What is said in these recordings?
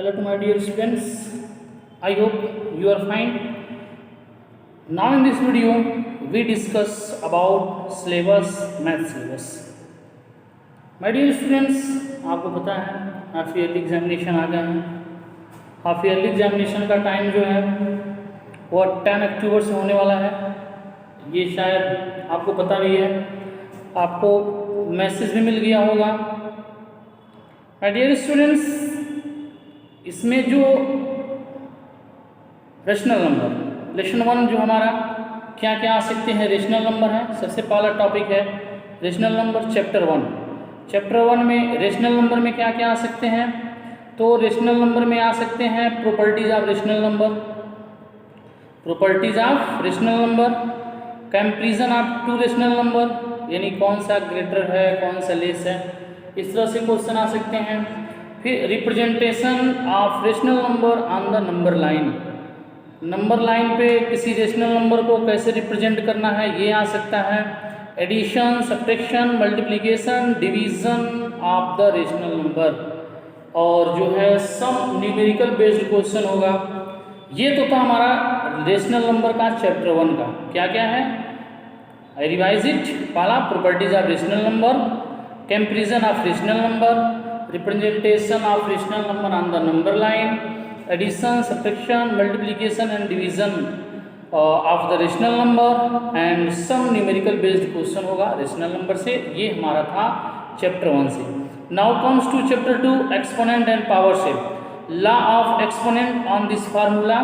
Hello to my dear students. I hope you are fine. Now in this video we discuss about syllabus, math syllabus. My dear students, आपको पता है half yearly examination आ गए हैं. Half yearly examination का time जो है वो 10 अक्टूबर से होने वाला है. ये शायद आपको पता भी है, आपको मैसेज भी मिल गया होगा. माय डियर स्टूडेंट्स, इसमें जो रेशनल नंबर लेसन 1 जो हमारा क्या क्या आ सकते हैं रेशनल नंबर है. सबसे पहला टॉपिक है रेशनल नंबर चैप्टर 1. चैप्टर 1 में रेशनल नंबर में क्या क्या आ सकते हैं. तो रेशनल नंबर में आ सकते हैं properties of rational number, properties of rational number, comparison of two rational number, यानी कौन सा ग्रेटर है कौन सा लेस है, इस तरह से क्वेश्चन आ सकते हैं. फिर representation of rational number on the number line, number line पे किसी रेशनल नंबर को कैसे रिप्रेजेंट करना है ये आ सकता है. Addition, subtraction, multiplication, division of the rational number, और जो है सम न्यूमेरिकल बेस्ड क्वेश्चन होगा. ये तो था हमारा रेशनल नंबर का चैप्टर 1 का. क्या क्या है, आई रिवाइज इट. पहला properties of rational number, comparison of rational number, representation of rational number on the number line, addition, subtraction, multiplication and division of the rational number and some numerical based question होगा rational number से. ये हमारा था chapter 1 से. Now comes to chapter 2, exponent and power shape, law of exponent on this formula,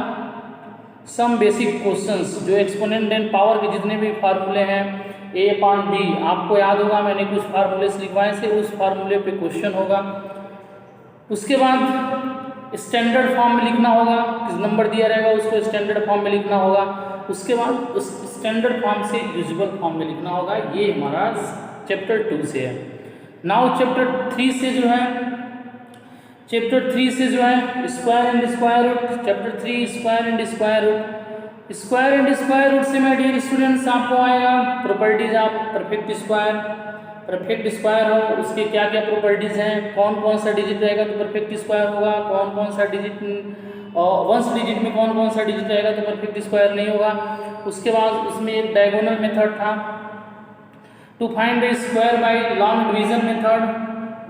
some basic questions. जो exponent and power के जितने भी फार्मूले हैं A/B, आपको याद होगा मैंने कुछ फार्मूले लिखवाए थे, उस फार्मूले पे क्वेश्चन होगा. उसके बाद स्टैंडर्ड फॉर्म में लिखना होगा, किस नंबर दिया रहेगा उसको स्टैंडर्ड फॉर्म में लिखना होगा. उसके बाद उस स्टैंडर्ड फॉर्म से यूजुअल फॉर्म में लिखना होगा. ये हमारा चैप्टर 2 से है. नाउ चैप्टर 3 से जो है square and square root. Chapter 3 square and square root. Square and square root से माय डियर स्टूडेंट्स आपको आएगा properties of perfect square. Perfect square हो उसके क्या क्या प्रॉपर्टीज हैं, कौन कौन सा डिजिट रहेगा तो परफेक्ट स्क्वायर होगा, कौन कौन सा डिजिट वंस डिजिट में कौन कौन सा डिजिट रहेगा तो परफेक्ट स्क्वायर नहीं होगा. उसके बाद उसमें एक डायगोनल मेथड था, to find the square by long division method.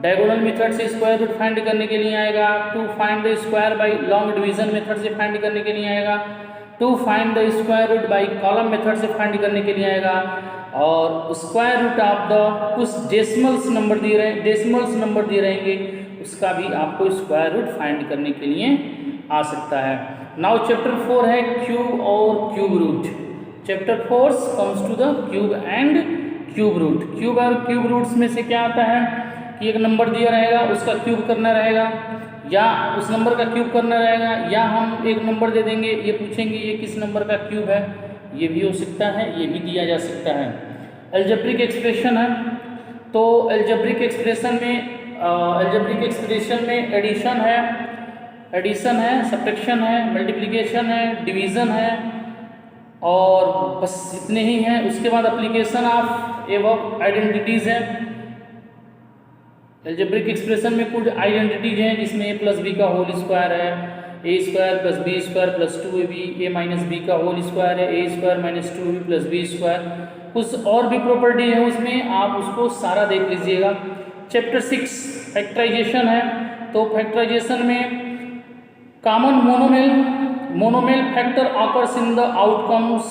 Diagonal method से स्क्वायर रूट फाइंड करने के लिए आएगा. To find the square by long division method से फाइंड करने के लिए आएगा. To find the square root by column method से फाइंड करने के लिए आएगा. और स्क्वायर रूट ऑफ द कुछ डेसिमल्स नंबर दिए रहेंगे उसका भी आपको स्क्वायर रूट फाइंड करने के लिए आ सकता है. नाउ चैप्टर 4 है क्यूब और cube root. Chapter 4 comes to the cube and cube root. Cube और क्यूब रूट्स में से क्या आता है कि एक नंबर दिया रहेगा उसका क्यूब करना रहेगा, या उस नंबर का क्यूब करना रहेगा, या हम एक नंबर दे देंगे, ये पूछेंगे ये किस नंबर का क्यूब है, ये भी हो सकता है, ये भी दिया जा सकता है. अलजेब्रिक एक्सप्रेशन है, तो अलजेब्रिक एक्सप्रेशन में एडिशन है, सब्ट्रैक्शन है, मल्टीप्लिकेशन है, डिवीज़न है, और बस इतने ही हैं. उसके बाद एप्लीकेशन ऑफ एबव आइडेंटिटीज़ है. अलजेब्रिक एक्सप्रेशन में कुछ आइडेंटिटीज हैं जिसमें a प्लस बी का होल स्क्वायर है, a square plus B square plus 2ab, a minus B का होल स्क्वायर है, a square minus 2b plus B square. कुछ और भी प्रॉपर्टी है उसमें, आप उसको सारा देख लीजिएगा. चैप्टर 6 फैक्टराइजेशन है, तो फैक्टराइजेशन में common monomial factor occurs in the outcomes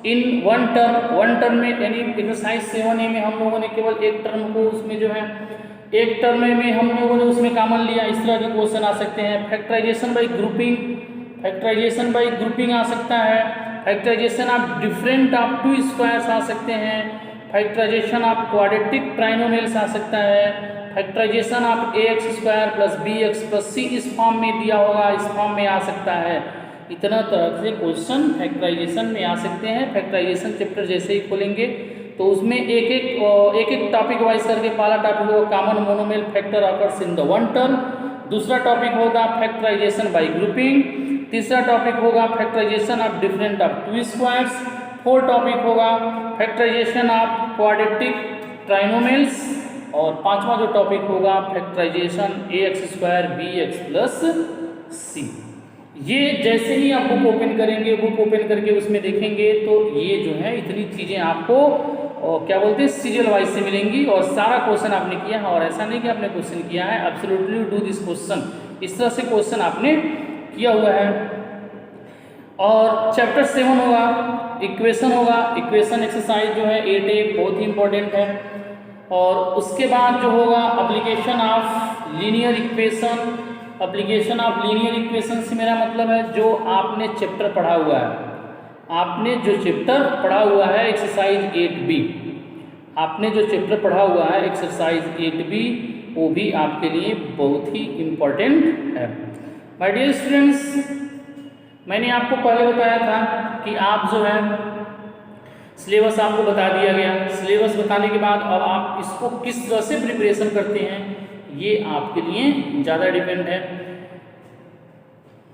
in one term में, यानी एक्सरसाइज 7A में हम लोगों ने केवल एक टर्म को उसमें जो है एक टर्म में हम लोगों ने उसमें कॉमन लिया. इस तरह के क्वेश्चन आ सकते हैं. फैक्टराइजेशन बाय ग्रुपिंग आ सकता है. Factorization of different of two squares आ सकते हैं. फैक्टराइजेशन ऑफ क्वाड्रेटिक ट्राइनोमियल्स आ सकता है. Factorization of ax square plus bx plus c इस फॉर्म में दिया होगा, इस फॉर्म में आ सकता है. इतना तरह से क्वेश्चन फैक्टराइजेशन में आ सकते हैं. फैक्टराइजेशन चैप्टर जैसे ही खोलेंगे तो उसमें एक टॉपिक वाइज करके, पहला टॉपिक होगा common monomial factor occurs in the one term. दूसरा टॉपिक होगा फैक्टराइजेशन बाय ग्रुपिंग. तीसरा टॉपिक होगा factorization of different of two squares. Fourth topic होगा फैक्टराइजेशन ऑफ क्वाड्रेटिक ट्राइनोमियल्स. और पांचवा जो टॉपिक होगा factorization ax square bx plus c. ये जैसे ही आप बुक ओपन करेंगे, बुक ओपन करके उसमें देखेंगे तो ये जो है इतनी चीज़ें आपको क्या बोलते हैं सीरियल वाइज से मिलेंगी और सारा क्वेश्चन आपने किया है। और ऐसा नहीं कि आपने क्वेश्चन किया है, एब्सोल्युटली डू दिस क्वेश्चन, इस तरह से क्वेश्चन आपने किया हुआ है। और चैप्टर 7 होगा, इक्वेशन होगा, इक्वेशन एक्सरसाइज जो है 8A बहुत ही इंपॉर्टेंट है। और उसके बाद जो होगा application of linear equation. Application of linear equation से मेरा मतलब है जो आपने चैप्टर पढ़ा हुआ है, आपने जो चैप्टर पढ़ा हुआ है एक्सरसाइज 8B, आपने जो चैप्टर पढ़ा हुआ है एक्सरसाइज 8B, वो भी आपके लिए बहुत ही इम्पोर्टेंट है। माय डियर स्टूडेंट्स, मैंने आपको पहले बताया था कि आप जो है सिलेबस आपको बता दिया गया। सिलेबस बताने के बाद अब आप इसको किस तरह से प्रिपरेशन करते हैं ये आपके लिए ज़्यादा डिपेंड है।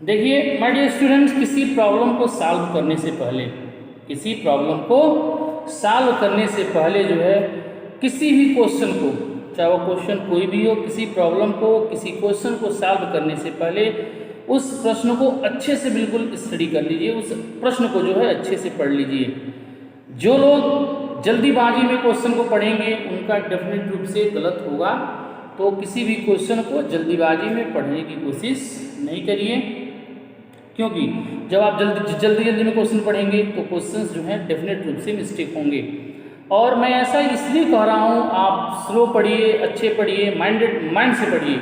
देखिए माय डियर स्टूडेंट्स, किसी प्रॉब्लम को सॉल्व करने से पहले, किसी प्रॉब्लम को सॉल्व करने से पहले जो है किसी भी क्वेश्चन को, चाहे वो क्वेश्चन कोई भी हो, किसी प्रॉब्लम को, किसी क्वेश्चन को सॉल्व करने से पहले उस प्रश्न को अच्छे से बिल्कुल स्टडी कर लीजिए, उस प्रश्न को जो है अच्छे से पढ़ लीजिए। जो लोग जल्दीबाजी में क्वेश्चन को पढ़ेंगे उनका डेफिनेट रूप से गलत होगा। तो किसी भी क्वेश्चन को जल्दीबाजी में पढ़ने की कोशिश नहीं करिए, क्योंकि जब आप जल्दी में क्वेश्चन पढ़ेंगे तो क्वेश्चंस जो हैं डेफिनेट रूप से मिस्टेक होंगे। और मैं ऐसा इसलिए कह रहा हूँ, आप स्लो पढ़िए, अच्छे पढ़िए, माइंड से पढ़िए।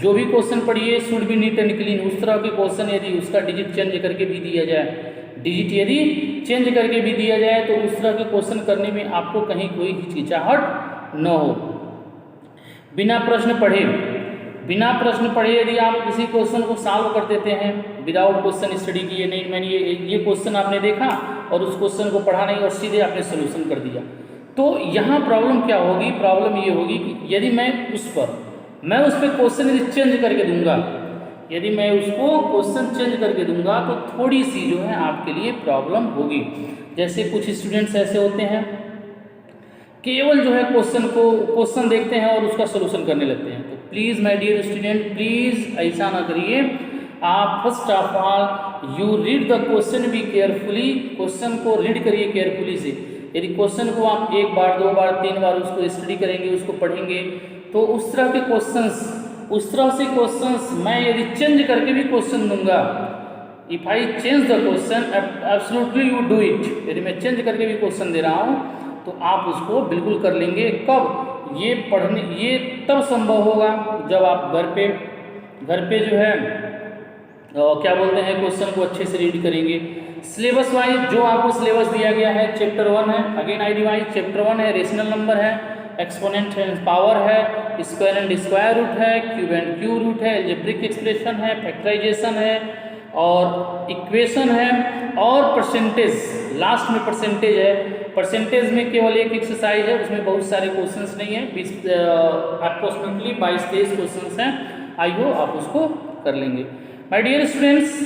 जो भी क्वेश्चन पढ़िए should be neat and clean. उस तरह के क्वेश्चन यदि उसका डिजिट चेंज करके भी दिया जाए, डिजिट यदि चेंज करके भी दिया जाए तो उस तरह के क्वेश्चन करने में आपको कहीं कोई हिचकिचाहट न हो। बिना प्रश्न पढ़े यदि आप किसी क्वेश्चन को सॉल्व कर देते हैं विदाउट क्वेश्चन स्टडी किए, नहीं मैंने ये क्वेश्चन आपने देखा और उस क्वेश्चन को पढ़ा नहीं और सीधे आपने सोल्यूशन कर दिया, तो यहाँ प्रॉब्लम क्या होगी? प्रॉब्लम ये होगी कि यदि मैं उस पर क्वेश्चन यदि चेंज करके दूंगा, यदि मैं उसको क्वेश्चन चेंज करके दूंगा तो थोड़ी सी जो है आपके लिए प्रॉब्लम होगी। जैसे कुछ स्टूडेंट्स ऐसे होते हैं केवल जो है क्वेश्चन देखते हैं और उसका सोल्यूशन करने लगते हैं। तो please my dear student, please ऐसा ना करिए। आप first of all you read the question be carefully, question को रीड करिए केयरफुली से। यदि क्वेश्चन को आप 1 बार 2 बार 3 बार उसको स्टडी करेंगे, उसको पढ़ेंगे, तो उस तरह के क्वेश्चंस मैं यदि चेंज करके भी क्वेश्चन दूंगा, if I change the question absolutely you do it, यदि मैं चेंज करके भी क्वेश्चन दे रहा हूँ तो आप उसको बिल्कुल कर लेंगे। कब ये तब संभव होगा जब आप घर पे जो है क्या बोलते हैं क्वेश्चन को अच्छे से रीड करेंगे। सिलेबस वाइज जो आपको सिलेबस दिया गया है चैप्टर 1 है, अगेन आई रिवाइज, चैप्टर 1 है रेशनल नंबर है, एक्सपोनेंट एंड पावर है, स्क्वायर एंड स्क्वायर रूट है, क्यूब एंड क्यू रूट है, अलजेब्रिक एक्सप्रेशन है, फैक्टराइजेशन है और इक्वेशन है और परसेंटेज, लास्ट में परसेंटेज है। परसेंटेज में केवल एक एक्सरसाइज है, उसमें बहुत सारे क्वेश्चंस नहीं है, अप्रोक्सीमेटली 22-23 क्वेश्चंस हैं। आई होप आप उसको कर लेंगे। माय डियर स्टूडेंट्स,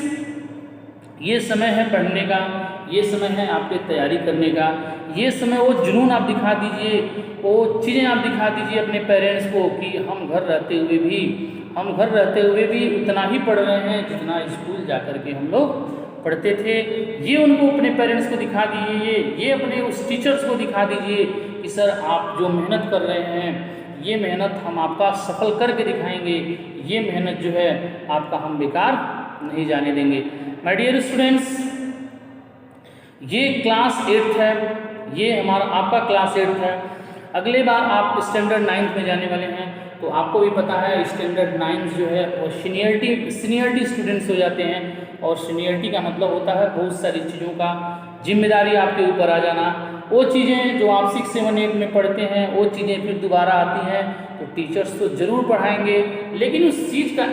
ये समय है पढ़ने का, ये समय है आपके तैयारी करने का, ये समय वो जुनून आप दिखा दीजिए, वो चीज़ें आप दिखा दीजिए अपने पेरेंट्स को कि हम घर रहते हुए भी उतना ही पढ़ रहे हैं जितना स्कूल जा कर के हम लोग पढ़ते थे। ये उनको अपने पेरेंट्स को दिखा दीजिए, ये अपने उस टीचर्स को दिखा दीजिए कि सर आप जो मेहनत कर रहे हैं, ये मेहनत हम आपका सफल करके दिखाएंगे, ये मेहनत जो है आपका हम बेकार नहीं जाने देंगे। माय डियर स्टूडेंट्स, ये क्लास 8th है, ये हमारा आपका क्लास 8th है। अगले बार आप स्टैंडर्ड 9th में जाने वाले हैं, तो आपको भी पता है स्टैंडर्ड 9th जो है वो सीनियरिटी स्टूडेंट्स हो जाते हैं। और सीनियरिटी का मतलब होता है बहुत सारी चीज़ों का जिम्मेदारी आपके ऊपर आ जाना। वो चीज़ें जो आप 6, 7, 8 में पढ़ते हैं वो चीज़ें फिर दोबारा आती हैं, तो टीचर्स तो ज़रूर पढ़ाएंगे, लेकिन उस चीज़ का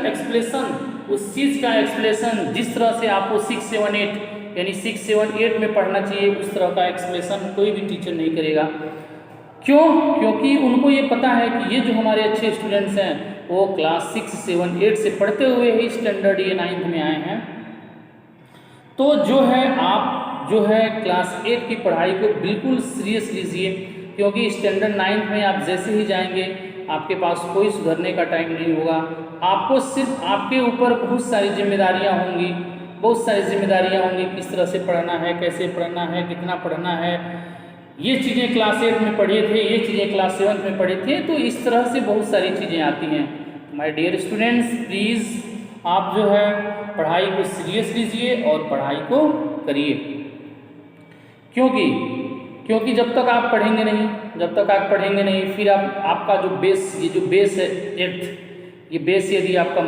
एक्सप्लेसन जिस तरह से आपको 6, 7, 8 यानी 6, 7, 8 में पढ़ना चाहिए उस तरह का एक्सप्लेसन कोई भी टीचर नहीं करेगा। क्यों? क्योंकि उनको ये पता है कि ये जो हमारे अच्छे स्टूडेंट्स हैं वो क्लास 6, 7, 8 से पढ़ते हुए ही स्टैंडर्ड ये 9th में आए हैं। तो जो है आप जो है क्लास 8 की पढ़ाई को बिल्कुल सीरियस लीजिए, क्योंकि स्टैंडर्ड 9th में आप जैसे ही जाएंगे आपके पास कोई सुधरने का टाइम नहीं होगा। आपको सिर्फ आपके ऊपर बहुत सारी जिम्मेदारियां होंगी, किस तरह से पढ़ना है, कैसे पढ़ना है, कितना पढ़ना है। ये चीज़ें क्लास 8 में पढ़े थे, ये चीज़ें क्लास 7 में पढ़े थे, तो इस तरह से बहुत सारी चीज़ें आती हैं। माय डियर स्टूडेंट्स, प्लीज़ आप जो है पढ़ाई को सीरियस लीजिए और पढ़ाई को करिए, क्योंकि जब तक आप पढ़ेंगे नहीं, फिर आपका जो बेस, ये जो बेस है 8th, ये बेस यदि आपका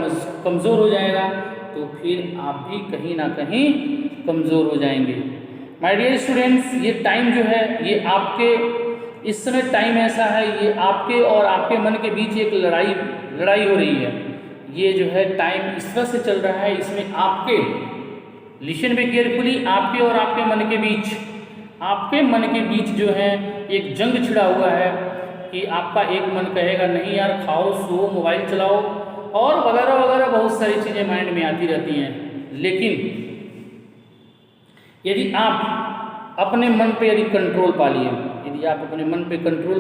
कमज़ोर हो जाएगा तो फिर आप भी कहीं ना कहीं कमज़ोर हो जाएंगे। माय डियर स्टूडेंट्स, ये टाइम जो है, ये आपके इस समय टाइम ऐसा है, ये आपके और आपके मन के बीच एक लड़ाई हो रही है। ये जो है टाइम इस तरह से चल रहा है, इसमें आपके, लिसन में केयरफुली, आपके और आपके मन के बीच जो है एक जंग छिड़ा हुआ है कि आपका एक मन कहेगा नहीं यार, खाओ, सो, मोबाइल चलाओ और वगैरह वगैरह बहुत सारी चीज़ें माइंड में आती रहती हैं। लेकिन यदि आप अपने मन पे कंट्रोल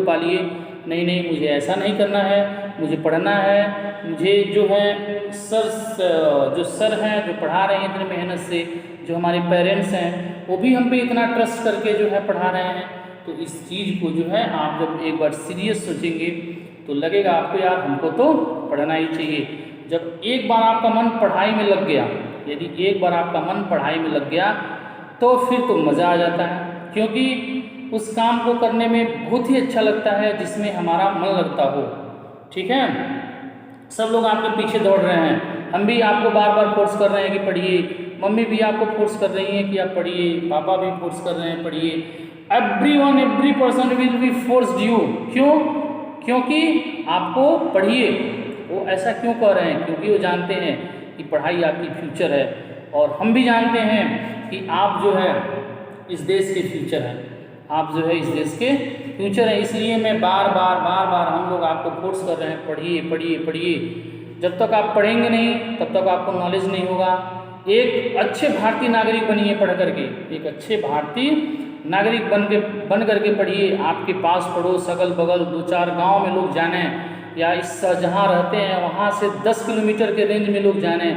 पा लिए, नहीं मुझे ऐसा नहीं करना है, मुझे पढ़ना है, मुझे जो है सर हैं जो पढ़ा रहे हैं इतनी मेहनत से, जो हमारे पेरेंट्स हैं वो भी हम पे इतना ट्रस्ट करके जो है पढ़ा रहे हैं, तो इस चीज़ को जो है आप जब एक बार सीरियस सोचेंगे तो लगेगा आपको यार हमको तो पढ़ना ही चाहिए। जब एक बार आपका मन पढ़ाई में लग गया, तो फिर तो मज़ा आ जाता है, क्योंकि उस काम को करने में बहुत ही अच्छा लगता है जिसमें हमारा मन लगता हो। ठीक है, सब लोग आपके पीछे दौड़ रहे हैं, हम भी आपको बार बार फोर्स कर रहे हैं कि पढ़िए, मम्मी भी आपको फोर्स कर रही हैं कि आप पढ़िए, पापा भी फोर्स कर रहे हैं पढ़िए, every person will be forced you. क्योंकि आपको पढ़िए, वो ऐसा क्यों कह रहे हैं? क्योंकि वो जानते हैं कि पढ़ाई आपकी फ्यूचर है, और हम भी जानते हैं कि आप जो है इस देश के फ्यूचर हैं, इसलिए मैं बार बार हम लोग आपको फोर्स कर रहे हैं, पढ़िए। जब तक आप पढ़ेंगे नहीं तब तक आपको नॉलेज नहीं होगा। एक अच्छे भारतीय नागरिक बनिए पढ़ करके, बन करके पढ़िए। आपके पास पड़ोस, अगल बगल 2-4 गांव में लोग जाने, या इस जहाँ रहते हैं वहाँ से 10 किलोमीटर के रेंज में लोग जाने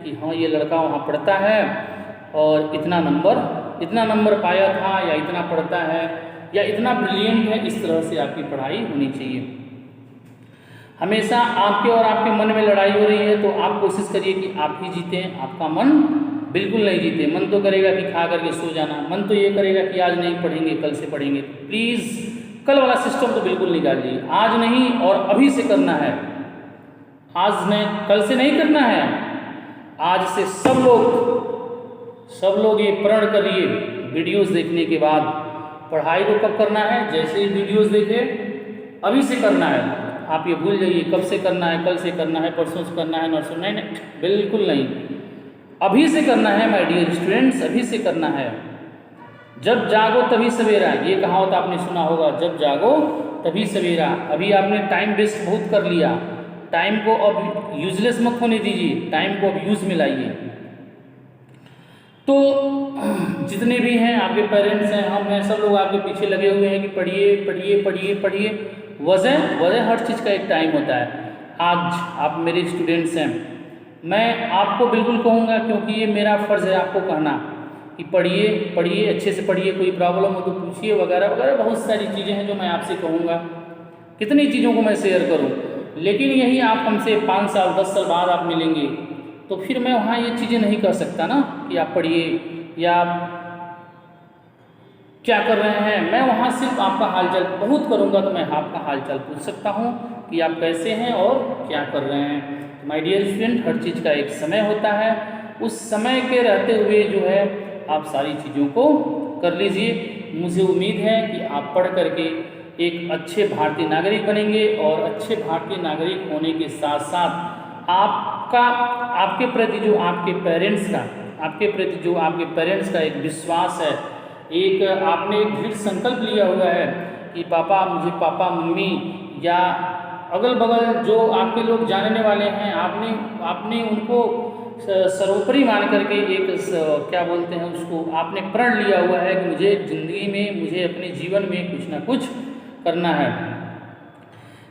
कि हाँ ये लड़का वहाँ पढ़ता है और इतना नंबर पाया था, या इतना पढ़ता है, या इतना ब्रिलियंट है। इस तरह से आपकी पढ़ाई होनी चाहिए। हमेशा आपके और आपके मन में लड़ाई हो रही है, तो आप कोशिश करिए कि आप ही जीतें, आपका मन बिल्कुल नहीं जीते। मन तो करेगा कि खा करके सो जाना, मन तो ये करेगा कि आज नहीं पढ़ेंगे, कल से पढ़ेंगे। प्लीज़ कल वाला सिस्टम तो बिल्कुल निकालिए, आज नहीं और अभी से करना है। कल से नहीं करना है, आज से सब लोग ये प्रण करिए। वीडियोस देखने के बाद पढ़ाई को कब करना है? जैसे ही वीडियोस देखे अभी से करना है। आप ये भूल जाइए कब से करना है, कल से करना है, परसों से करना है, नरसों, नहीं, बिल्कुल नहीं। अभी से करना है माय डियर स्टूडेंट्स, अभी से करना है। जब जागो तभी सवेरा, ये कहावत आपने सुना होगा, जब जागो तभी सवेरा। अभी आपने टाइम वेस्ट बहुत कर लिया, टाइम को अब यूजलेस मत होने दीजिए, टाइम को अब यूज में लाइए। तो जितने भी हैं आपके पेरेंट्स हैं, हम हैं, सब लोग आपके पीछे लगे हुए हैं कि पढ़िए। वजह हर चीज़ का एक टाइम होता है। आज आप मेरे स्टूडेंट्स हैं, मैं आपको बिल्कुल कहूँगा, क्योंकि ये मेरा फ़र्ज़ है आपको कहना कि पढ़िए, अच्छे से पढ़िए, कोई प्रॉब्लम हो तो पूछिए, वगैरह वगैरह बहुत सारी चीज़ें हैं जो मैं आपसे कहूँगा। कितनी चीज़ों को मैं शेयर करूँ, लेकिन यही आप हमसे 5 साल 10 साल बाद आप मिलेंगे, तो फिर मैं वहाँ ये चीज़ें नहीं कर सकता ना कि आप पढ़िए या आप क्या कर रहे हैं। मैं वहाँ सिर्फ आपका हालचाल बहुत करूँगा, तो मैं आपका हालचाल पूछ सकता हूँ कि आप कैसे हैं और क्या कर रहे हैं। माय डियर स्टूडेंट, हर चीज़ का एक समय होता है, उस समय के रहते हुए जो है आप सारी चीज़ों को कर लीजिए। मुझे उम्मीद है कि आप पढ़ करके एक अच्छे भारतीय नागरिक बनेंगे, और अच्छे भारतीय नागरिक होने के साथ साथ आपके प्रति जो आपके पेरेंट्स का एक विश्वास है, आपने एक दृढ़ संकल्प लिया हुआ है कि मुझे पापा मम्मी या अगल बगल जो आपके लोग जानने वाले हैं, आपने उनको सर्वोपरि मान करके एक क्या बोलते हैं उसको, आपने प्रण लिया हुआ है कि मुझे ज़िंदगी में, मुझे अपने जीवन में कुछ ना कुछ करना है।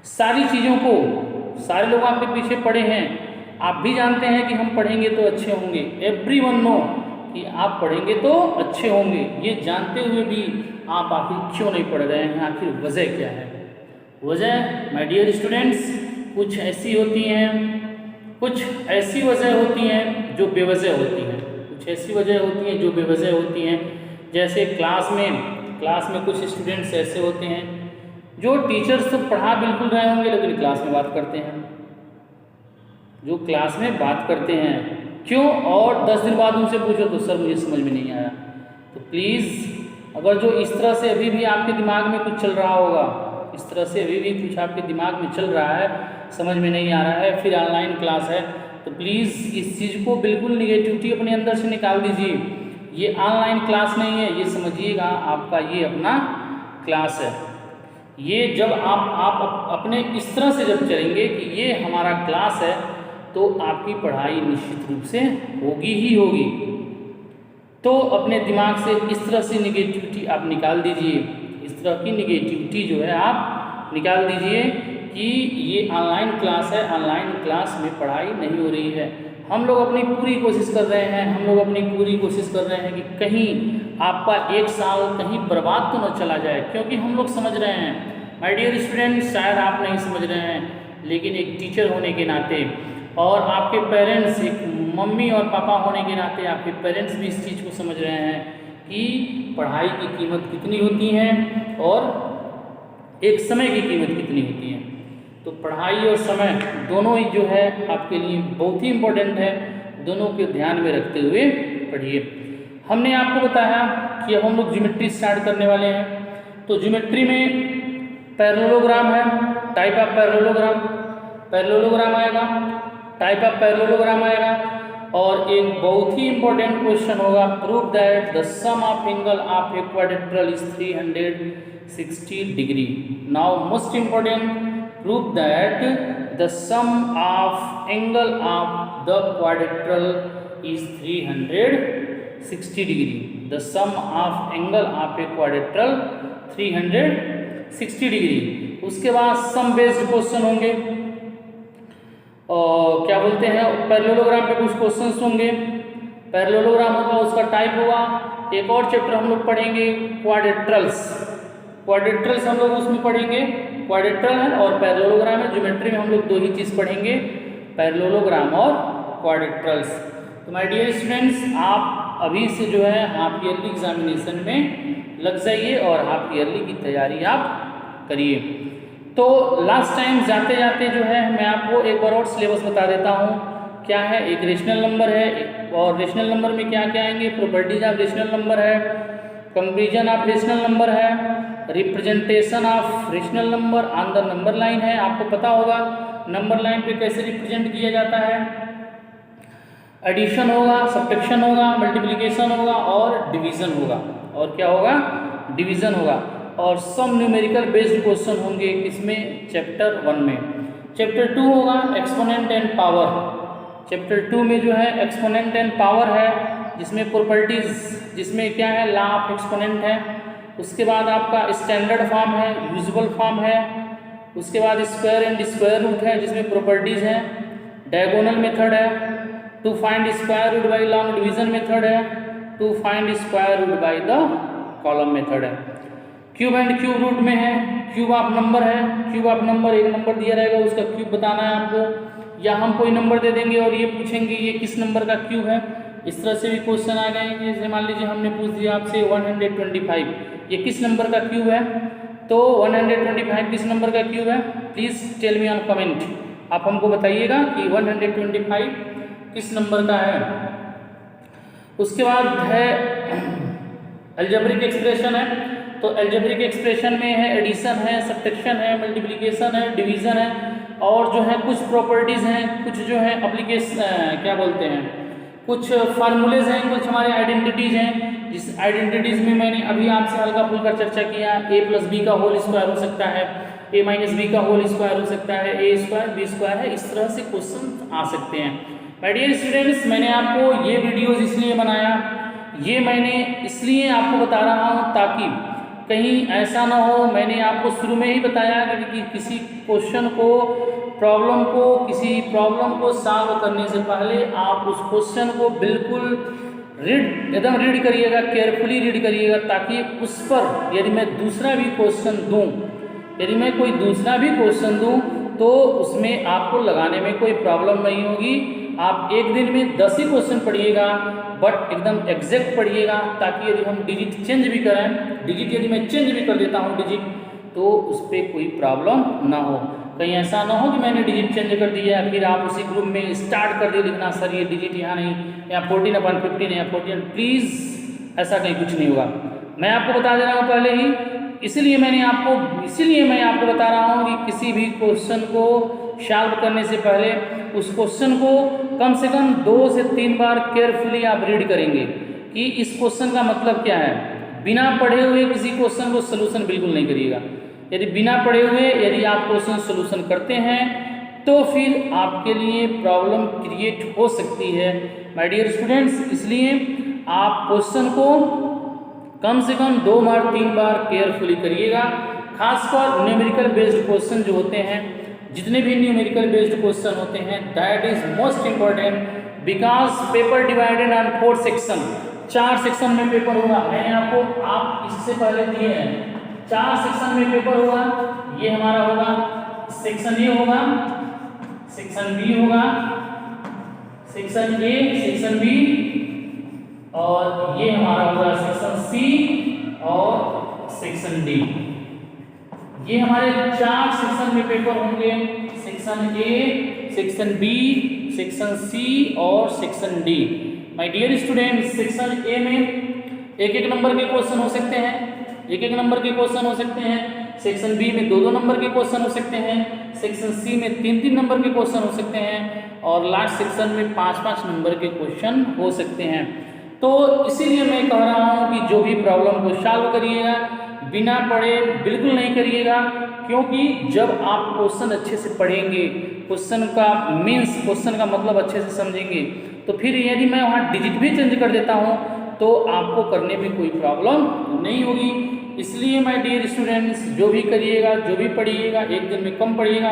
सारी चीज़ों को, सारे लोग आपके पीछे पड़े हैं, आप भी जानते हैं कि हम पढ़ेंगे तो अच्छे होंगे, एवरीवन नो कि आप पढ़ेंगे तो अच्छे होंगे। ये जानते हुए भी आप आखिर क्यों नहीं पढ़ रहे हैं, आखिर वजह क्या है? वजह माय डियर स्टूडेंट्स कुछ ऐसी होती हैं, कुछ ऐसी वजह होती हैं जो बेवजह होती हैं, कुछ ऐसी वजह होती हैं जो बेवजह होती हैं। जैसे क्लास में कुछ स्टूडेंट्स ऐसे होते हैं जो टीचर्स तो पढ़ा बिल्कुल रहे होंगे लेकिन क्लास में बात करते हैं, जो क्लास में बात करते हैं क्यों, और 10 दिन बाद उनसे पूछो तो सर मुझे समझ में नहीं आया। तो प्लीज़ अगर जो इस तरह से अभी भी आपके दिमाग में कुछ चल रहा होगा, इस तरह से अभी भी कुछ आपके दिमाग में चल रहा है, समझ में नहीं आ रहा है, फिर ऑनलाइन क्लास है, तो प्लीज़ इस चीज़ को बिल्कुल निगेटिविटी अपने अंदर से निकाल दीजिए। ये ऑनलाइन क्लास नहीं है, ये समझिएगा आपका ये अपना क्लास है। ये जब आप अपने इस तरह से जब चलेंगे कि ये हमारा क्लास है तो आपकी पढ़ाई निश्चित रूप से होगी ही होगी। तो अपने दिमाग से इस तरह से निगेटिविटी आप निकाल दीजिए, इस तरह की निगेटिविटी जो है आप निकाल दीजिए कि ये ऑनलाइन क्लास है, ऑनलाइन क्लास में पढ़ाई नहीं हो रही है। हम लोग अपनी पूरी कोशिश कर रहे हैं, हम लोग अपनी पूरी कोशिश कर रहे हैं कि कहीं आपका 1 साल कहीं बर्बाद तो न चला जाए, क्योंकि हम लोग समझ रहे हैं माय डियर स्टूडेंट्स, शायद आप नहीं समझ रहे हैं लेकिन एक टीचर होने के नाते और आपके पेरेंट्स, एक मम्मी और पापा होने के नाते आपके पेरेंट्स भी इस चीज़ को समझ रहे हैं कि पढ़ाई की कीमत कितनी होती है और एक समय की कीमत कितनी होती है। तो पढ़ाई और समय दोनों ही जो है आपके लिए बहुत ही इम्पोर्टेंट है, दोनों को ध्यान में रखते हुए पढ़िए। हमने आपको बताया कि अब हम लोग ज्योमेट्री स्टार्ट करने वाले हैं। तो ज्योमेट्री में पैरेललोग्राम है, टाइप ऑफ पैरेललोग्राम आएगा, टाइप ऑफ पैरेललोग्राम आएगा, और एक बहुत ही इंपॉर्टेंट क्वेश्चन होगा, prove that the sum of angle of a quadrilateral is 360 degree. Now most important, prove that the sum of angle of the quadrilateral is 360 degree. The sum of angle of a quadrilateral 360 degree. उसके बाद सम based question होंगे, और क्या बोलते हैं, parallelogram पे कुछ questions होंगे। पैरेललोग्राम होगा, उसका टाइप होगा। एक और चैप्टर हम लोग पढ़ेंगे क्वाड्रिलेटरल्स। क्वाड्रिलेटरल्स हम लोग उसमें पढ़ेंगे, क्वाड्रिलेटरल है और पैरेललोग्राम है। ज्योमेट्री में हम लोग 2 ही चीज़ पढ़ेंगे, पैरेललोग्राम और क्वाड्रिलेटरल्स। तो माय डियर स्टूडेंट्स, आप अभी से जो है हाफ ईयरली एग्जामिनेशन में लग जाइए और हाफ ईयरली की तैयारी आप करिए। तो लास्ट टाइम जाते जाते जो है मैं आपको एक बार और सिलेबस बता देता हूँ। क्या है, एक रेशनल नंबर है, और रेशनल नंबर में क्या क्या आएंगे, प्रॉपर्टीज ऑफ रेशनल नंबर है, कंपेरिजन ऑफ रेशनल नंबर है, representation of rational number on the number line है। आपको पता होगा नंबर लाइन पे कैसे रिप्रेजेंट किया जाता है। एडिशन होगा, सब्ट्रैक्शन होगा, मल्टीप्लिकेशन होगा और डिवीज़न होगा। और क्या होगा, डिवीज़न होगा। और सम न्यूमेरिकल बेस्ड क्वेश्चन होंगे किसमें, चैप्टर 1 में। चैप्टर 2 होगा एक्सपोनेंट एंड पावर। चैप्टर 2 में जो है एक्सपोनेंट एंड पावर है, जिसमें प्रॉपर्टीज, जिसमें क्या है, लॉ ऑफ एक्सपोनेंट है। उसके बाद आपका स्टैंडर्ड फॉर्म है, यूजुअल फॉर्म है। उसके बाद स्क्वायर एंड स्क्वायर रूट है, जिसमें प्रॉपर्टीज है। डायगोनल मेथड है, to find square root by long division method है, to find square root by the column method है। क्यूब एंड क्यूब रूट में है, क्यूब ऑफ नंबर है। क्यूब ऑफ नंबर, एक नंबर दिया रहेगा उसका क्यूब बताना है आपको, या हम कोई नंबर दे देंगे और ये पूछेंगे ये किस नंबर का क्यूब है। इस तरह से भी क्वेश्चन आ गए। जैसे मान लीजिए हमने पूछ दिया आपसे 125, ये किस नंबर का क्यूब है, तो 125 किस नंबर का क्यूब है, please tell me on comment. आप हमको बताइएगा कि 125 किस नंबर का है। उसके बाद है अलजेब्रिक एक्सप्रेशन है। तो अलजेब्रिक एक्सप्रेशन में है एडिशन है, सब्ट्रैक्शन है, मल्टीप्लिकेशन है, डिवीज़न है, और जो है कुछ प्रॉपर्टीज़ हैं, कुछ जो है एप्लीकेशन क्या बोलते हैं, कुछ फार्मूलेज हैं, कुछ हमारे आइडेंटिटीज़ हैं। जिस आइडेंटिटीज़ में मैंने अभी आपसे हल्का फुल्का चर्चा किया, a + b का होल स्क्वायर हो सकता है, a - b का होल स्क्वायर हो सकता है, a² b² है। इस तरह से क्वेश्चन आ सकते हैं। माय डियर स्टूडेंट्स, मैंने आपको ये वीडियोज़ इसलिए बनाया, ये मैंने इसलिए आपको बता रहा हूँ ताकि कहीं ऐसा ना हो, मैंने आपको शुरू में ही बताया कि किसी क्वेश्चन को किसी प्रॉब्लम को सॉल्व करने से पहले आप उस क्वेश्चन को बिल्कुल एकदम रीड करिएगा, केयरफुली रीड करिएगा, ताकि उस पर यदि मैं दूसरा भी क्वेश्चन दूँ, यदि मैं कोई दूसरा भी क्वेश्चन दूँ तो उसमें आपको लगाने में कोई प्रॉब्लम नहीं होगी। आप एक दिन में 10 ही क्वेश्चन पढ़िएगा, बट एकदम एग्जैक्ट पढ़िएगा, ताकि यदि हम डिजिट चेंज भी करें, डिजिट यदि मैं चेंज भी कर देता हूँ डिजिट, तो उस पर कोई प्रॉब्लम ना हो। कहीं ऐसा ना हो कि मैंने डिजिट चेंज कर दिया, फिर आप उसी ग्रुप में स्टार्ट कर दिए लिखना, सर ये डिजिट यहाँ नहीं, या 14/15 या 14। प्लीज़ ऐसा कहीं कुछ नहीं होगा। मैं आपको बता दे रहा हूँ पहले ही, इसीलिए मैं आपको बता रहा हूँ कि किसी भी क्वेश्चन को सॉल्व करने से पहले उस क्वेश्चन को कम से कम 2 से 3 बार केयरफुली आप रीड करेंगे कि इस क्वेश्चन का मतलब क्या है। बिना पढ़े हुए किसी क्वेश्चन को सोल्यूशन बिल्कुल नहीं करिएगा। यदि बिना पढ़े हुए यदि आप क्वेश्चन सोल्यूशन करते हैं तो फिर आपके लिए प्रॉब्लम क्रिएट हो सकती है माय डियर स्टूडेंट्स। इसलिए आप क्वेश्चन को कम से कम 2 बार 3 बार केयरफुली करिएगा। खासकर न्यूमेरिकल बेस्ड क्वेश्चन जो होते हैं, जितने भी न्यूमेरिकल बेस्ड क्वेश्चन होते हैं, that is most important because paper divided on 4 section. 4 section में पेपर होगा। मैंने आपको आप इससे पहले दिए हैं 4 सेक्शन में पेपर होगा। ये हमारा होगा सेक्शन ए होगा, सेक्शन बी होगा, सेक्शन ए, सेक्शन बी, और ये हमारा होगा सेक्शन सी और सेक्शन डी। ये हमारे 4 सेक्शन में पेपर होंगे, section A, section B, section C और section D. My dear student, section A में 1-1 नंबर के क्वेश्चन हो सकते हैं, 1-1 नंबर के क्वेश्चन हो सकते हैं। सेक्शन बी में 2-2 नंबर के क्वेश्चन हो सकते हैं। सेक्शन सी में 3-3 नंबर के क्वेश्चन हो सकते हैं, और लास्ट सेक्शन में 5-5 नंबर के क्वेश्चन हो सकते हैं। तो इसीलिए मैं कह रहा हूँ कि जो भी प्रॉब्लम को सॉल्व करिएगा बिना पढ़े बिल्कुल नहीं करिएगा, क्योंकि जब आप क्वेश्चन अच्छे से पढ़ेंगे, क्वेश्चन का मीन्स, क्वेश्चन का मतलब अच्छे से समझेंगे, तो फिर यदि मैं वहाँ डिजिट भी चेंज कर देता हूँ तो आपको करने में कोई प्रॉब्लम नहीं होगी। इसलिए माय डियर स्टूडेंट्स, जो भी करिएगा, जो भी पढ़िएगा, एक दिन में कम पढ़िएगा,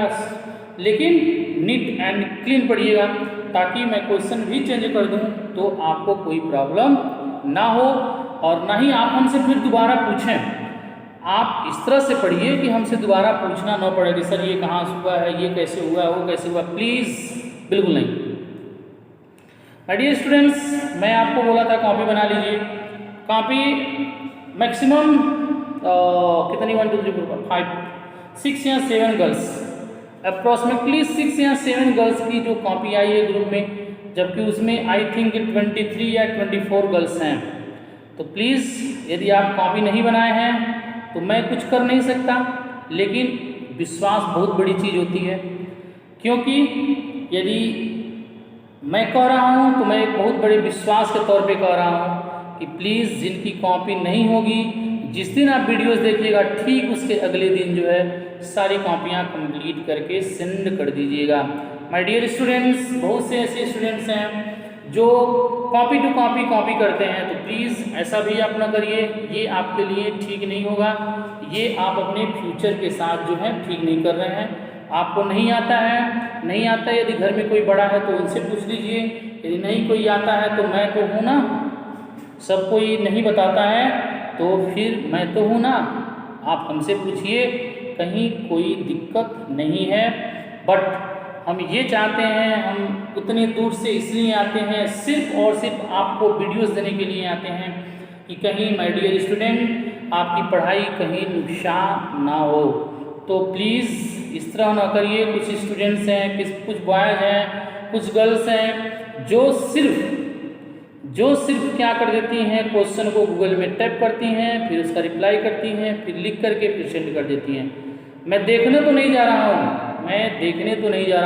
लेकिन नीट एंड क्लीन पढ़िएगा, ताकि मैं क्वेश्चन भी चेंज कर दूं तो आपको कोई प्रॉब्लम ना हो, और ना ही आप हमसे फिर दोबारा पूछें। आप इस तरह से पढ़िए कि हमसे दोबारा पूछना ना पड़े कि सर ये कहाँ से हुआ है, ये कैसे हुआ, वो कैसे हुआ। प्लीज़ बिल्कुल नहीं। माय डियर स्टूडेंट्स, मैं आपको बोला था कॉपी बना लीजिए। कॉपी मैक्सिमम कितनी 1 2 3 4 5 6 या 7 गर्ल्स, अप्रॉक्सीमेटली 6 या 7 गर्ल्स की जो कॉपी आई है ग्रुप में, जबकि उसमें आई थिंक 23 या 24 गर्ल्स हैं। तो प्लीज़ यदि आप कॉपी नहीं बनाए हैं तो मैं कुछ कर नहीं सकता, लेकिन विश्वास बहुत बड़ी चीज़ होती है। क्योंकि यदि मैं कह रहा हूँ तो मैं एक बहुत बड़े विश्वास के तौर पे कह रहा हूँ कि प्लीज़ जिनकी कॉपी नहीं होगी, जिस दिन आप वीडियोस देखिएगा ठीक उसके अगले दिन जो है सारी कॉपियाँ कंप्लीट करके सेंड कर दीजिएगा। माय डियर स्टूडेंट्स, बहुत से ऐसे स्टूडेंट्स हैं जो कॉपी टू कॉपी करते हैं, तो प्लीज़ ऐसा भी आप ना करिए। ये आपके लिए ठीक नहीं होगा, ये आप अपने फ्यूचर के साथ जो है ठीक नहीं कर रहे हैं। आपको नहीं आता है, यदि घर में कोई बड़ा है तो उनसे पूछ लीजिए। यदि नहीं कोई आता है तो मैं तो हूँ ना, सब कोई नहीं बताता है तो फिर मैं तो हूँ ना, आप हमसे पूछिए, कहीं कोई दिक्कत नहीं है। बट हम ये चाहते हैं, हम उतनी दूर से इसलिए आते हैं, सिर्फ और सिर्फ आपको वीडियोस देने के लिए आते हैं कि कहीं माय डियर स्टूडेंट आपकी पढ़ाई कहीं नुकसान ना हो। तो प्लीज़ इस तरह ना करिए। कुछ स्टूडेंट्स हैं, कुछ बॉयज़ हैं, कुछ गर्ल्स हैं जो सिर्फ क्या कर देती हैं, क्वेश्चन को गूगल में टाइप करती हैं, फिर उसका रिप्लाई करती हैं, फिर लिख करके फिर सेंड कर देती हैं। मैं देखने तो नहीं जा रहा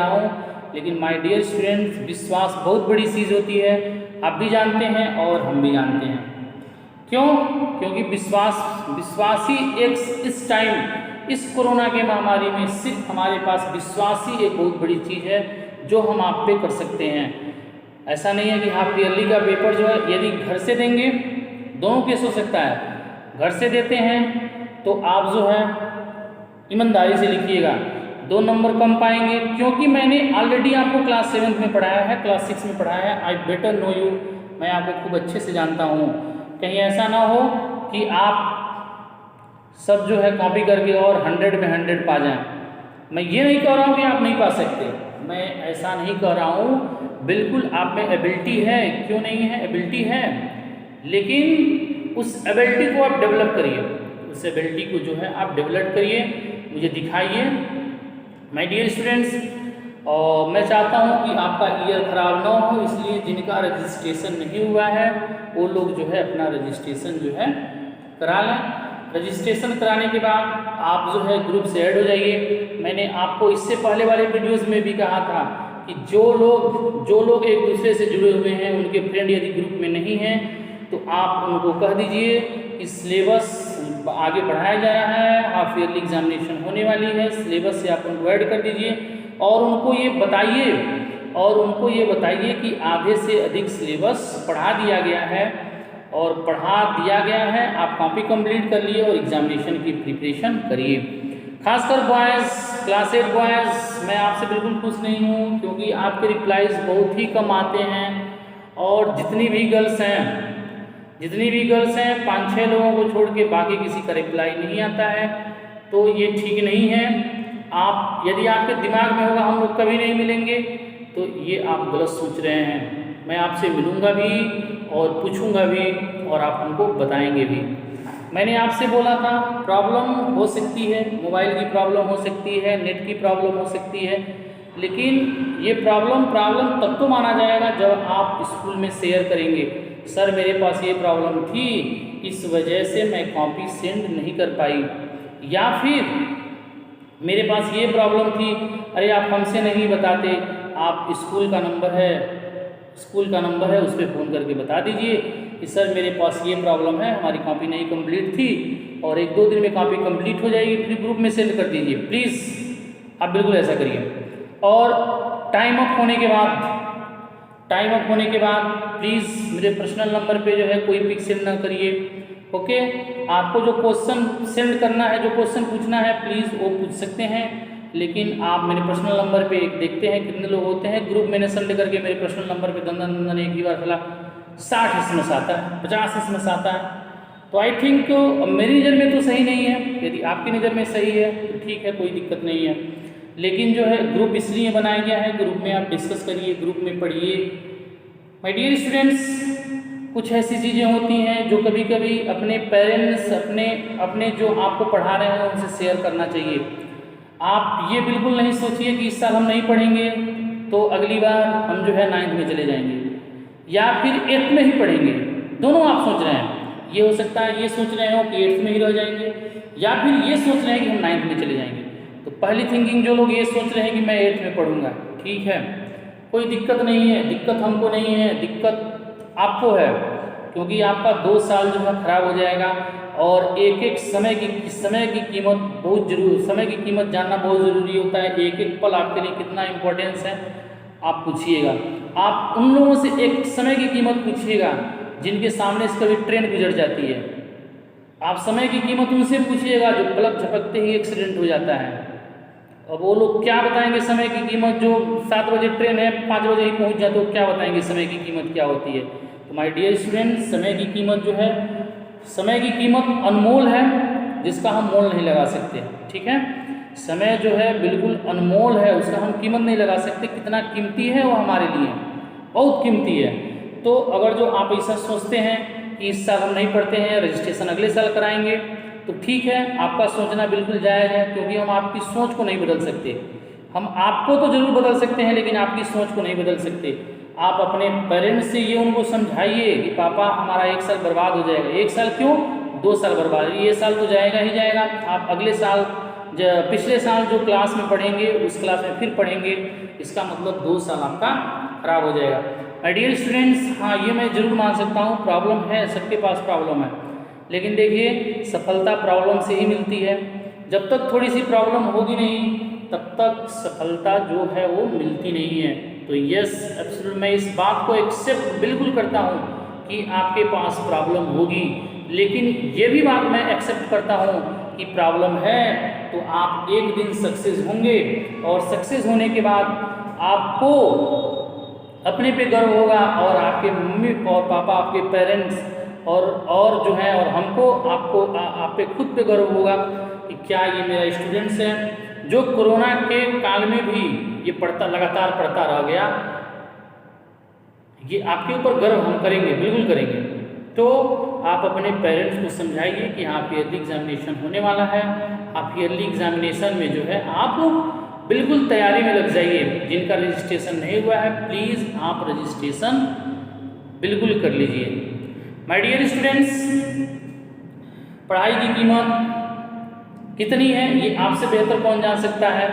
हूँ, लेकिन माय डियर स्टूडेंट्स, विश्वास बहुत बड़ी चीज़ होती है। आप भी जानते हैं और हम भी जानते हैं। क्यों? क्योंकि विश्वास ही इस टाइम, इस कोरोना के महामारी में सिर्फ हमारे पास विश्वास ही एक बहुत बड़ी चीज़ है जो हम आप पे कर सकते हैं। ऐसा नहीं है कि हाफ ईयरली का पेपर जो है यदि घर से देंगे, दोनों केस हो सकता है। घर से देते हैं तो आप जो है ईमानदारी से लिखिएगा, 2 नंबर कम पाएंगे, क्योंकि मैंने ऑलरेडी आपको क्लास 7 में पढ़ाया है, क्लास 6 में पढ़ाया है। आई बेटर नो यू, मैं आपको खूब अच्छे से जानता हूँ। कहीं ऐसा ना हो कि आप सब जो है कॉपी करके और 100 में 100 पा जाएं। मैं ये नहीं कह रहा हूँ कि आप नहीं पा सकते, मैं ऐसा नहीं कह रहा हूँ, बिल्कुल आप में एबिलिटी है, क्यों नहीं है, एबिलिटी है, लेकिन उस एबिलिटी को आप डेवलप करिए, उस एबिलिटी को जो है आप डेवलप करिए, मुझे दिखाइए माय डियर स्टूडेंट्स। और मैं चाहता हूँ कि आपका ईयर ख़राब ना हो, इसलिए जिनका रजिस्ट्रेशन नहीं हुआ है वो लोग जो है अपना रजिस्ट्रेशन जो है करा लें। रजिस्ट्रेशन कराने के बाद आप जो है ग्रुप से ऐड हो जाइए। मैंने आपको इससे पहले वाले वीडियोस में भी कहा था कि जो लोग एक दूसरे से जुड़े हुए हैं, उनके फ्रेंड यदि ग्रुप में नहीं हैं तो आप उनको कह दीजिए कि सिलेबस आगे बढ़ाया जा रहा है, हाफ ईयरली एग्जामिनेशन होने वाली है, सिलेबस से आप उनको ऐड कर दीजिए और उनको ये बताइए कि आधे से अधिक सिलेबस पढ़ा दिया गया है आप कॉपी कंप्लीट कर लिए और एग्जामिनेशन की प्रिपरेशन करिए। खासकर बॉयज़, क्लास 8 बॉयज़, मैं आपसे बिल्कुल खुश नहीं हूँ, क्योंकि आपके रिप्लाईज बहुत ही कम आते हैं और जितनी भी गर्ल्स हैं 5-6 लोगों को छोड़ के बाकी किसी का रिप्लाई नहीं आता है, तो ये ठीक नहीं है। आप यदि आपके दिमाग में होगा हम लोग कभी नहीं मिलेंगे, तो ये आप गलत सोच रहे हैं। मैं आपसे मिलूँगा भी और पूछूंगा भी और आप हमको बताएंगे भी। मैंने आपसे बोला था प्रॉब्लम हो सकती है, मोबाइल की प्रॉब्लम हो सकती है, नेट की प्रॉब्लम हो सकती है, लेकिन ये प्रॉब्लम तब तो माना जाएगा जब आप स्कूल में शेयर करेंगे, सर मेरे पास ये प्रॉब्लम थी, इस वजह से मैं कॉपी सेंड नहीं कर पाई, या फिर मेरे पास ये प्रॉब्लम थी, अरे आप हमसे नहीं बताते, आप स्कूल का नंबर है उस पर फ़ोन करके बता दीजिए कि सर मेरे पास ये प्रॉब्लम है, हमारी कॉपी नहीं कंप्लीट थी और 1-2 दिन में कॉपी कंप्लीट हो जाएगी, फिर ग्रुप में सेंड कर दीजिए। प्लीज़ आप बिल्कुल ऐसा करिए। और टाइम अप होने के बाद प्लीज़ मेरे पर्सनल नंबर पे जो है कोई पिक सेंड ना करिए, ओके। आपको जो क्वेश्चन सेंड करना है, जो क्वेश्चन पूछना है, प्लीज़ वो पूछ सकते हैं, लेकिन आप मेरे पर्सनल नंबर पे देखते हैं कितने लोग होते हैं ग्रुप मैंने सेंड करके मेरे पर्सनल नंबर पे दंदन एक ही बार फैला 60 एसएमएस आता है, 50 एसएमएस आता है, तो आई थिंक मेरी नज़र में तो सही नहीं है। यदि आपकी नज़र में सही है तो ठीक है, कोई दिक्कत नहीं है, लेकिन जो है ग्रुप इसलिए बनाया गया है, ग्रुप में आप डिस्कस करिए, ग्रुप में पढ़िए। माय डियर स्टूडेंट्स, कुछ ऐसी चीज़ें होती हैं जो कभी कभी अपने पेरेंट्स, अपने जो आपको पढ़ा रहे हैं उनसे शेयर करना चाहिए। आप ये बिल्कुल नहीं सोचिए कि इस साल हम नहीं पढ़ेंगे तो अगली बार हम जो है 9th में चले जाएंगे या फिर 8th में ही पढ़ेंगे, दोनों आप सोच रहे हैं। ये हो सकता है ये सोच रहे हो कि 8th में ही रह जाएंगे, या फिर ये सोच रहे हैं कि हम 9th में चले जाएंगे। तो पहली थिंकिंग जो लोग ये सोच रहे हैं कि मैं 8th में पढ़ूंगा, ठीक है, कोई दिक्कत नहीं है, दिक्कत हमको नहीं है, दिक्कत आपको है, क्योंकि आपका 2 साल जो है खराब हो जाएगा। और एक समय की कीमत बहुत जरूरी, समय की कीमत जानना बहुत ज़रूरी होता है। एक पल आपके लिए कितना इम्पोर्टेंस है आप पूछिएगा। आप उन लोगों से एक समय की कीमत पूछिएगा जिनके सामने से कभी ट्रेन गुजर जाती है। आप समय की कीमत उनसे पूछिएगा जो पलक झपकते ही एक्सीडेंट हो जाता है। अब वो लोग क्या बताएंगे समय की कीमत, जो 7 बजे ट्रेन है 5 बजे ही पहुंच जाते, तो क्या बताएंगे समय की कीमत क्या होती है। तो माय डियर स्टूडेंट, समय की कीमत जो है, समय की कीमत अनमोल है जिसका हम मोल नहीं लगा सकते, ठीक है। समय जो है बिल्कुल अनमोल है, उसका हम कीमत नहीं लगा सकते, कितना कीमती है वो हमारे लिए, बहुत कीमती है। तो अगर जो आप ऐसा सोचते हैं कि इस साल हम नहीं पढ़ते हैं, रजिस्ट्रेशन अगले साल कराएंगे, तो ठीक है, आपका सोचना बिल्कुल जायज़ है, क्योंकि हम आपकी सोच को नहीं बदल सकते। हम आपको तो ज़रूर बदल सकते हैं लेकिन आपकी सोच को नहीं बदल सकते। आप अपने पेरेंट्स से ये उनको समझाइए कि पापा हमारा 1 साल बर्बाद हो जाएगा। 1 साल क्यों, 2 साल बर्बाद, ये साल तो जाएगा ही जाएगा। आप अगले साल पिछले साल जो क्लास में पढ़ेंगे उस क्लास में फिर पढ़ेंगे, इसका मतलब 2 साल आपका खराब हो जाएगा। माय डियर स्टूडेंट्स, हाँ ये मैं ज़रूर मान सकता हूँ प्रॉब्लम है, सबके पास प्रॉब्लम है, लेकिन देखिए सफलता प्रॉब्लम से ही मिलती है। जब तक थोड़ी सी प्रॉब्लम होगी नहीं तब तक सफलता जो है वो मिलती नहीं है। तो यस एब्सोल्यूट, मैं इस बात को एक्सेप्ट बिल्कुल करता हूँ कि आपके पास प्रॉब्लम होगी, लेकिन ये भी बात मैं एक्सेप्ट करता हूँ की प्रॉब्लम है तो आप एक दिन सक्सेस होंगे, और सक्सेस होने के बाद आपको अपने पे गर्व होगा, और आपके मम्मी और पापा, आपके पेरेंट्स और जो है, और हमको आपको आप पे खुद पे गर्व होगा कि क्या ये मेरा स्टूडेंट्स है जो कोरोना के काल में भी ये लगातार पढ़ता रह गया। ये आपके ऊपर गर्व हम करेंगे, बिल्कुल करेंगे। तो आप अपने पेरेंट्स को समझाइए कि आप ईयरली एग्जामिनेशन होने वाला है, आप ईयरली एग्जामिनेशन में जो है आप बिल्कुल तैयारी में लग जाइए। जिनका रजिस्ट्रेशन नहीं हुआ है प्लीज़ आप रजिस्ट्रेशन बिल्कुल कर लीजिए। माय डियर स्टूडेंट्स, पढ़ाई की कीमत कितनी है ये आपसे बेहतर कौन जान सकता है?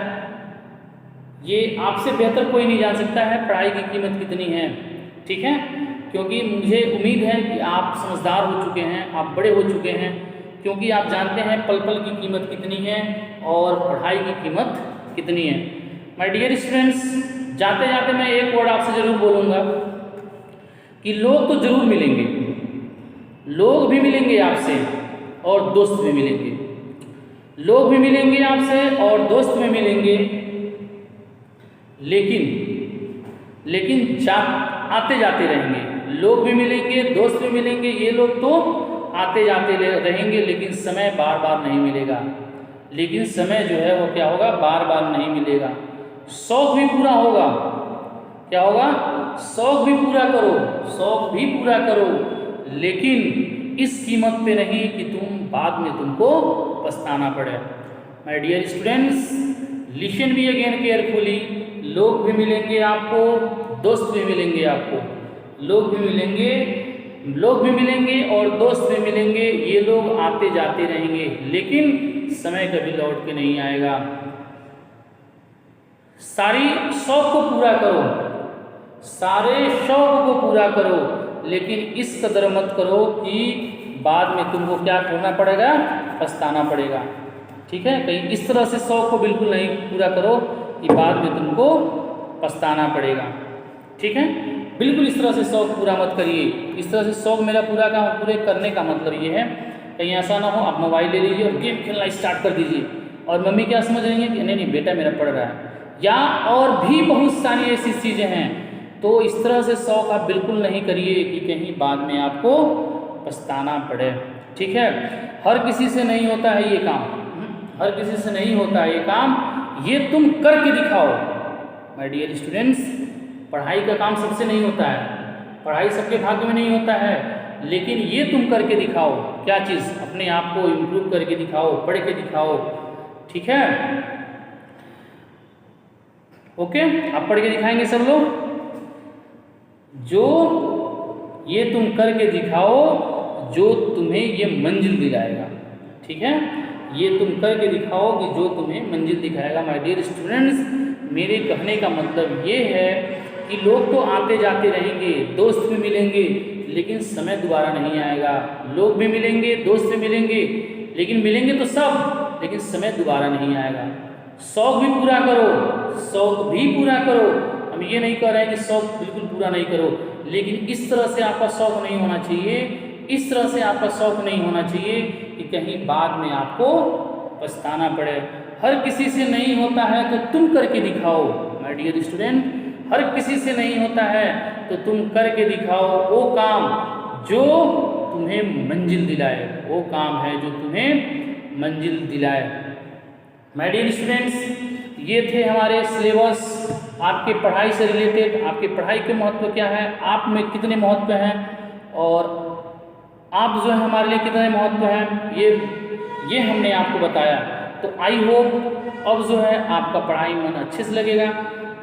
ये आपसे बेहतर कोई नहीं जान सकता है पढ़ाई की कीमत कितनी है, ठीक है? क्योंकि मुझे उम्मीद है कि आप समझदार हो चुके हैं, आप बड़े हो चुके हैं, क्योंकि आप जानते हैं पल पल की कीमत कितनी है और पढ़ाई की कीमत कितनी है। माय डियर स्टूडेंट्स, जाते जाते मैं एक वर्ड आपसे ज़रूर बोलूँगा कि लोग तो ज़रूर मिलेंगे, लोग भी मिलेंगे आपसे और दोस्त भी मिलेंगे। लोग भी मिलेंगे आपसे और दोस्त भी मिलेंगे, लेकिन आते जाते रहेंगे। लोग भी मिलेंगे, दोस्त भी मिलेंगे, ये लोग तो आते जाते रहेंगे, लेकिन समय बार बार नहीं मिलेगा। लेकिन समय जो है वो क्या होगा, बार बार नहीं मिलेगा। शौक भी पूरा होगा, क्या होगा, शौक भी पूरा करो, शौक भी पूरा करो, लेकिन इस कीमत पे नहीं कि तुम बाद में तुमको पछताना पड़े। माय डियर स्टूडेंट्स, लिसन भी अगेन केयरफुली। लोग भी मिलेंगे आपको, दोस्त भी मिलेंगे आपको। लोग भी मिलेंगे और दोस्त भी मिलेंगे। ये लोग आते जाते रहेंगे, लेकिन समय कभी लौट के नहीं आएगा। सारी शौक को पूरा करो, सारे शौक को पूरा करो, लेकिन इस कदर मत करो कि बाद में तुमको क्या करना पड़ेगा, पछताना पड़ेगा, ठीक है? कहीं इस तरह से शौक को बिल्कुल नहीं पूरा करो कि बाद में तुमको पछताना पड़ेगा, ठीक है? बिल्कुल इस तरह से शौक पूरा मत करिए। इस तरह से शौक मेरा पूरे करने का मतलब ये है, कहीं ऐसा ना हो आप मोबाइल ले लीजिए और गेम खेलना स्टार्ट कर दीजिए और मम्मी क्या समझ रही है कि नहीं नहीं बेटा मेरा पढ़ रहा है, या और भी बहुत सारी ऐसी चीज़ें हैं। तो इस तरह से शौक आप बिल्कुल नहीं करिए कि कहीं बाद में आपको पछताना पड़े, ठीक है? हर किसी से नहीं होता है ये काम, हर किसी से नहीं होता है ये काम, ये तुम करके दिखाओ। माय डियर स्टूडेंट्स, पढ़ाई का काम सबसे नहीं होता है, पढ़ाई सबके भाग्य में नहीं होता है, लेकिन ये तुम करके दिखाओ। क्या चीज़? अपने आप को इम्प्रूव करके दिखाओ, पढ़ के दिखाओ, ठीक है? ओके, आप पढ़ के दिखाएंगे सब लोग? जो ये तुम करके दिखाओ जो तुम्हें ये मंजिल दिलाएगा, ठीक है? ये तुम करके दिखाओ कि जो तुम्हें मंजिल दिखाएगा। माय डियर स्टूडेंट्स, मेरे कहने का मतलब ये है कि लोग तो आते जाते रहेंगे, दोस्त भी मिलेंगे, लेकिन समय दोबारा नहीं आएगा। लोग भी मिलेंगे, दोस्त भी मिलेंगे, लेकिन मिलेंगे तो सब, लेकिन समय दोबारा नहीं आएगा। शौक भी पूरा करो, शौक भी पूरा करो। हम ये नहीं कह रहे हैं कि शौक बिल्कुल पूरा नहीं करो, लेकिन इस तरह से आपका शौक नहीं होना चाहिए, इस तरह से आपका शौक नहीं होना चाहिए कि कहीं बाद में आपको पछताना पड़े। हर किसी से नहीं होता है तो तुम करके दिखाओ। माय डियर स्टूडेंट, हर किसी से नहीं होता है तो तुम करके दिखाओ वो काम जो तुम्हें मंजिल दिलाए, वो काम है जो तुम्हें मंजिल दिलाए। माय डियर स्टूडेंट्स, ये थे हमारे सिलेबस, आपके पढ़ाई से रिलेटेड, आपके पढ़ाई के महत्व क्या है, आप में कितने महत्व हैं और आप जो है हमारे लिए कितने महत्व हैं, ये हमने आपको बताया। तो आई होप अब जो है आपका पढ़ाई मन अच्छे से लगेगा।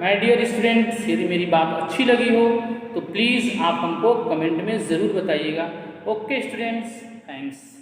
माय डियर स्टूडेंट्स, यदि मेरी बात अच्छी लगी हो तो प्लीज़ आप हमको कमेंट में ज़रूर बताइएगा। Okay students, thanks.